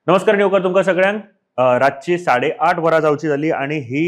नमस्कार न्यूकर तुमकां सगळ्यांक रातची 8:30 वरां जावची जाली आणि ही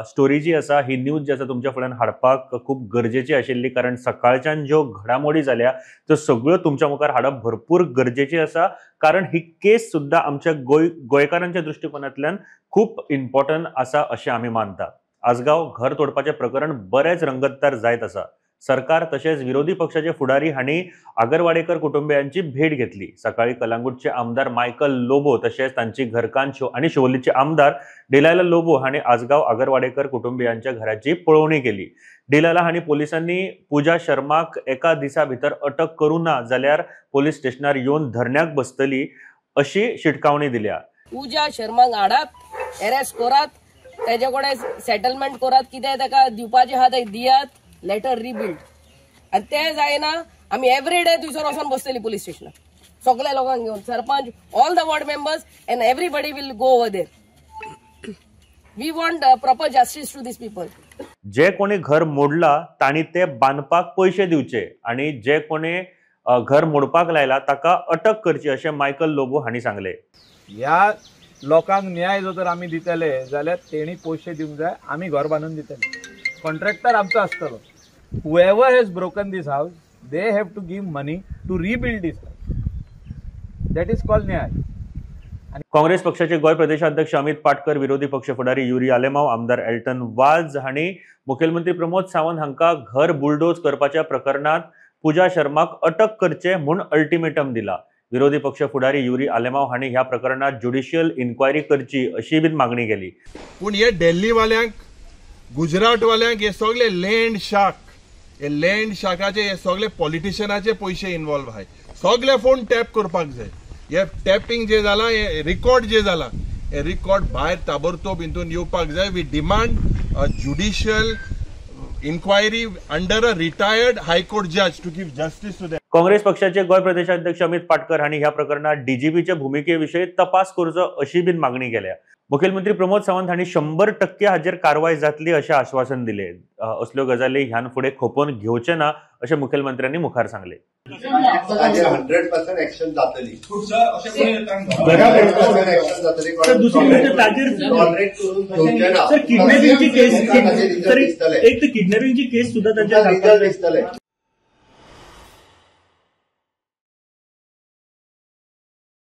स्टोरी जी आसा ही न्यूज जी आसा तुमच्या फुड्यान हाडपाक खूप गरजेची आशिल्ली कारण सकाळच्यान ज्यो घडामोडी जाल्या त्यो सगळ्यो तुमच्या मुखार हाडप भरपूर गरजेची आसा कारण ही केस सुद्दां आमच्या गोंयकारांच्या दृष्टिकोनांतल्यान खूप इम्पॉर्टंट आसा अशें आमी मानता। आजगाव घर तोडपाचें प्रकरण बरेच रंगतदार जायत आसा। सरकार तशेंच विरोधी पक्षाचे फुडारी हांणी आगरवाडेकर कुटुंबियांची भेट घेतली। सकाळी कलांगूटचे आमदार मायकल लोबो तशेंच तांची घरकान्न आणि शिवोलीचे आमदार डिलायला लोबो हांणी आजगाव आगरवाडेकर कुटुंबियांच्या घराची पळोवणी केली। डिलायला हांणी पोलिसांनी पूजा शर्माक एका दिसा भितर अटक करूं ना जाल्यार पोलीस स्टेशनार येवन धरण्याक बसतली अशी शिटकावणी दिल्या। पूजा शर्माक हाडात, अरेस्ट करात, तेजे कडेन सेटलमेंट करात, कितें ताका दिवपाचे आहा ते दियात, लेटर रिबिल्ड आणि ते जायना आम्ही एवरीडे थंयसर वचून बसतली पुलीस स्टेशनार सगळ्या लोकांक घेऊन sarpanch all the ward members and everybody will go over there. We want proper justice to this people. जे कोणी घर मोडला तांणी ते बांदपाक पैसे दिवचे आणि जे कोणी घर मोडपाक लायला ताका अटक करची अशें मायकल लोबो हांणी सांगले। ह्या लोकांक न्याय जर आमी दितले जाल्यार तेणी पैसे दिवंक जाय, आमी घर बांदून दितले, कॉन्ट्रॅक्टर आमचो आसतलो। Whoever has broken this house, they have to give money to rebuild this house. That is called न्याय। काँग्रेस पक्षाचे गोय प्रदेशाध्यक्ष अमित पाटकर, विरोधी पक्ष फुडारी युरी आलेमाव, आमदार एल्टन वाज हांणी मुखेलमंत्री प्रमोद सावंत हांका घर बुलडोज करपाच्या प्रकरणात पूजा शर्माक अटक करचे म्हूण अल्टिमेटम दिला। विरोधी पक्ष फुडारी युरी आलेमाव हांणी ह्या प्रकरणात ज्युडिशियल इन्क्वायरी करची अशी बीन मागणी केली। पूण हे दिल्ली वाल्यांक, गुजरात वाल्यांक हे सगळे लँड शाक, हे लँड शाकाचे हे सगळे पॉलिटिशियनाचे पैसे इन्वॉल्व आहाय। सगळे फोन टॅप करपाक जाय। हे टॅपिंग जे जाला, हे रिकॉर्ड जे जाला, हे रिकॉर्ड भायर ताबडतोब हितून येवपाक जाय। We demand a judicial inquiry under a retired high court जज to give justice to them. Congress पक्षाचे गोय प्रदेशाध्यक्ष अमित पाटकर हांणी ह्या प्रकरणात डीजीपीच्या भूमिकेविशयी तपास करचो अशी बीन मागणी केल्या। मुखेलमंत्री प्रमोद सावंत हांणी 100% हाजेर कारवाय जातली अशें आश्वासन दिले। असल्यो गजाली ह्यान फुडें खोपोवन घेवचे ना अशें मुखेलमंत्र्यांनी मुखार सांगले। 100% एक्शन जातली। किडनॅपिंगची केस सुद्धा